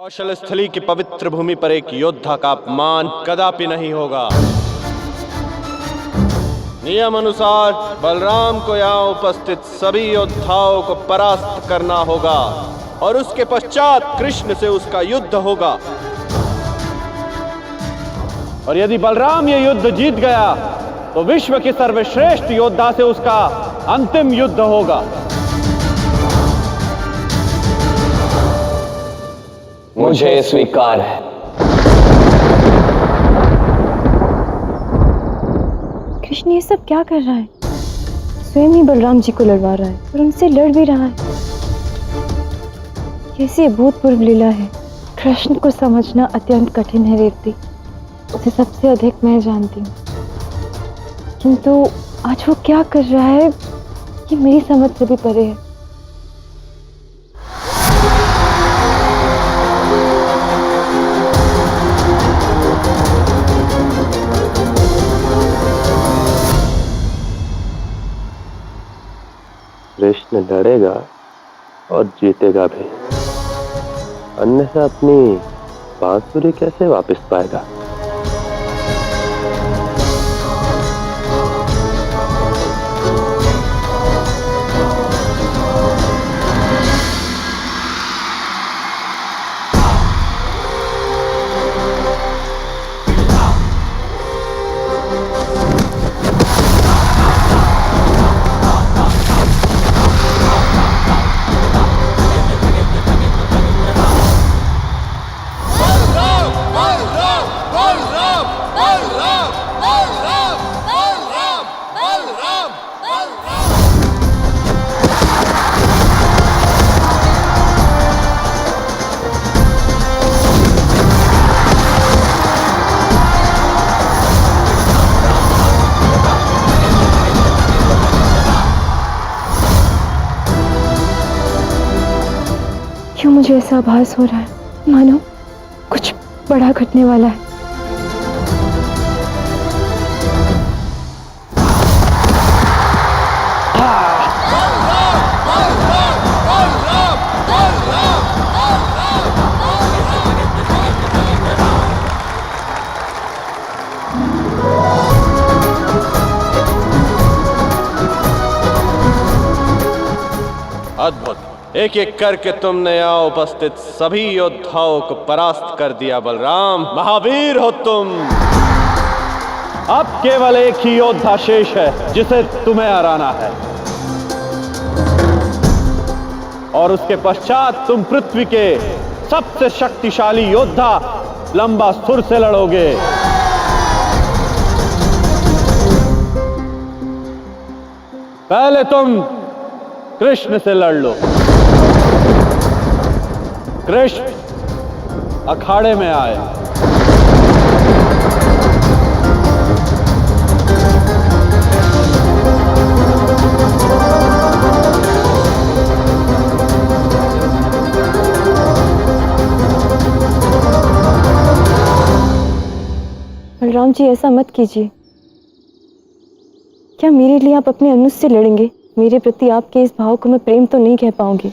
कौशल स्थली की पवित्र भूमि पर एक योद्धा का अपमान कदापि नहीं होगा। नियम अनुसार बलराम को यहाँ उपस्थित सभी योद्धाओं को परास्त करना होगा और उसके पश्चात कृष्ण से उसका युद्ध होगा। और यदि बलराम ये युद्ध जीत गया तो विश्व के सर्वश्रेष्ठ योद्धा से उसका अंतिम युद्ध होगा। मुझे स्वीकार है। कृष्ण ये सब क्या कर रहा है? स्वयं ही बलराम जी को लड़वा रहा है और उनसे लड़ भी रहा है। कैसी अभूतपूर्व लीला है। कृष्ण को समझना अत्यंत कठिन है रेवती। उसे सबसे अधिक मैं जानती हूँ, किंतु आज वो क्या कर रहा है ये मेरी समझ से भी परे है। कृष्ण लड़ेगा और जीतेगा भी, अन्यथा अपनी बांसुरी कैसे वापस पाएगा? क्यों मुझे ऐसा आभास हो रहा है मानो कुछ बड़ा घटने वाला है। अद्भुत। एक एक करके तुमने यहाँ उपस्थित सभी योद्धाओं को परास्त कर दिया। बलराम, महावीर हो तुम। अब केवल एक ही योद्धा शेष है जिसे तुम्हें हराना है, और उसके पश्चात तुम पृथ्वी के सबसे शक्तिशाली योद्धा लंबासुर से लड़ोगे। पहले तुम कृष्ण से लड़ लो। कृष्ण अखाड़े में आए। बलराम जी ऐसा मत कीजिए। क्या मेरे लिए आप अपने अनुज से लड़ेंगे? मेरे प्रति आपके इस भाव को मैं प्रेम तो नहीं कह पाऊंगी।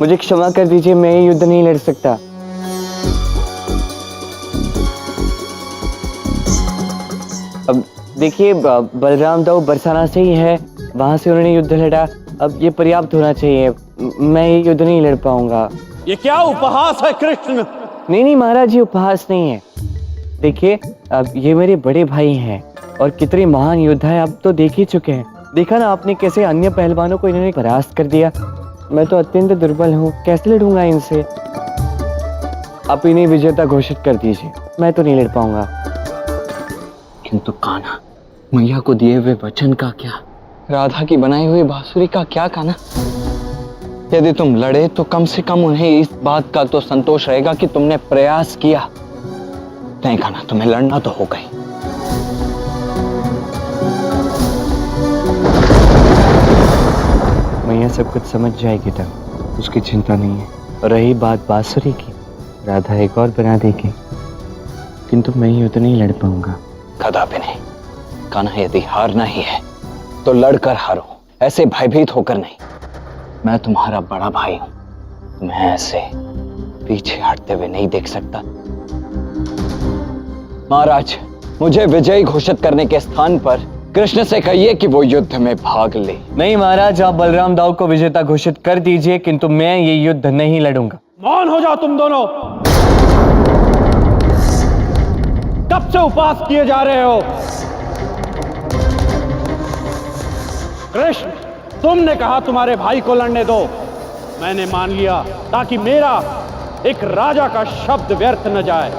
मुझे क्षमा कर दीजिए, मैं ये युद्ध नहीं लड़ सकता। अब देखिए, बलराम दाऊ बरसाना से ही है, वहां से उन्होंने युद्ध लड़ा। अब ये पर्याप्त होना चाहिए। मैं ये युद्ध नहीं लड़ पाऊंगा। ये क्या उपहास है कृष्ण? नहीं नहीं महाराज, ये उपहास नहीं है। देखिए, अब ये मेरे बड़े भाई हैं और कितने महान योद्धा है, अब तो देख ही चुके हैं। देखा ना आपने कैसे अन्य पहलवानों को इन्होंने परास्त कर दिया। मैं तो अत्यंत दुर्बल हूँ, कैसे लड़ूंगा इनसे। आप इन्हें विजेता घोषित कर दीजिए, मैं तो नहीं लड़ पाऊंगा। किंतु कान्हा, मैया को दिए हुए वचन का क्या, राधा की बनाई हुई बांसुरी का क्या कान्हा? यदि तुम लड़े तो कम से कम उन्हें इस बात का तो संतोष रहेगा कि तुमने प्रयास किया। नहीं कान्हा, तुम्हें लड़ना तो होगा ही। मैया सब कुछ समझ जाएगी तब, उसकी चिंता नहीं है। और रही बात बांसुरी की, राधा एक और बना देगी, किंतु मैं युद्ध नहीं लड़ पाऊंगा। कदापि नहीं कान्हा, यदि हारना ही है तो लड़कर हारो, ऐसे भयभीत होकर नहीं। मैं तुम्हारा बड़ा भाई हूं, तुम्हें ऐसे पीछे हटते हुए नहीं देख सकता। महाराज, मुझे विजयी घोषित करने के स्थान पर कृष्ण से कहिए कि वो युद्ध में भाग ले। नहीं महाराज, आप बलराम दाऊ को विजेता घोषित कर दीजिए, किंतु मैं ये युद्ध नहीं लड़ूंगा। मौन हो जाओ तुम दोनों। कब से उपवास किए जा रहे हो? कृष्ण, तुमने कहा तुम्हारे भाई को लड़ने दो, मैंने मान लिया ताकि मेरा एक राजा का शब्द व्यर्थ न जाए।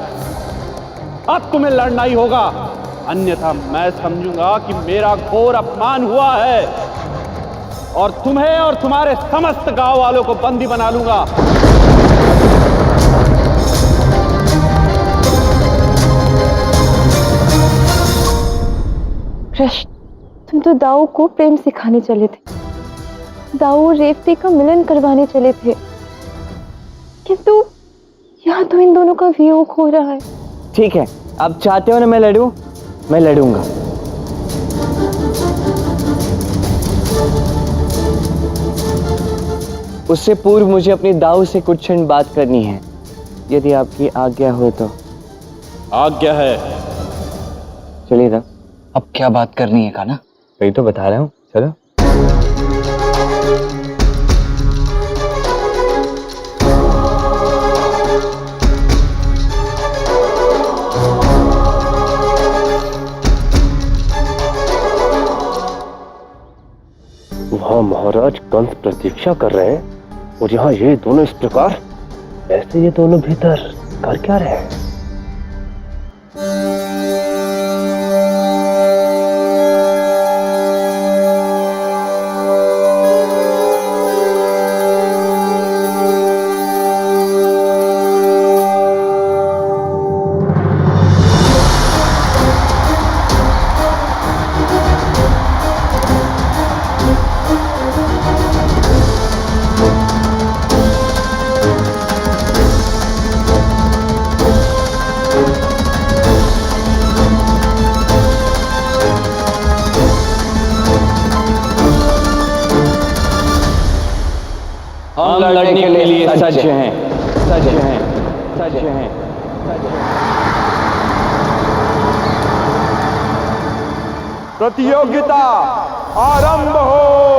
अब तुम्हें लड़ना ही होगा, अन्यथा मैं समझूंगा कि मेरा घोर अपमान हुआ है और तुम्हें और तुम्हारे समस्त गांव वालों को बंदी बना लूंगा। कृष्ण, तुम तो दाऊ को प्रेम सिखाने चले थे, दाऊ और रेवती का मिलन करवाने चले थे, किंतु यहाँ तो इन दोनों का वियोग हो रहा है। ठीक है, आप चाहते हो ना मैं लड़ूं, मैं लड़ूंगा। उससे पूर्व मुझे अपनी दाऊ से कुछ क्षण बात करनी है, यदि आपकी आज्ञा हो तो। आज्ञा है। चलिए तब। अब क्या बात करनी है कान्हा? वही तो बता रहा हूँ, चलो। वहां महाराज कंस प्रतीक्षा कर रहे हैं और यहाँ ये दोनों इस प्रकार, ऐसे ये दोनों भीतर कर क्या रहे हैं? हम लड़ने के लिए सज्ज हैं, सज्ज हैं, सज्ज हैं। प्रतियोगिता आरंभ हो।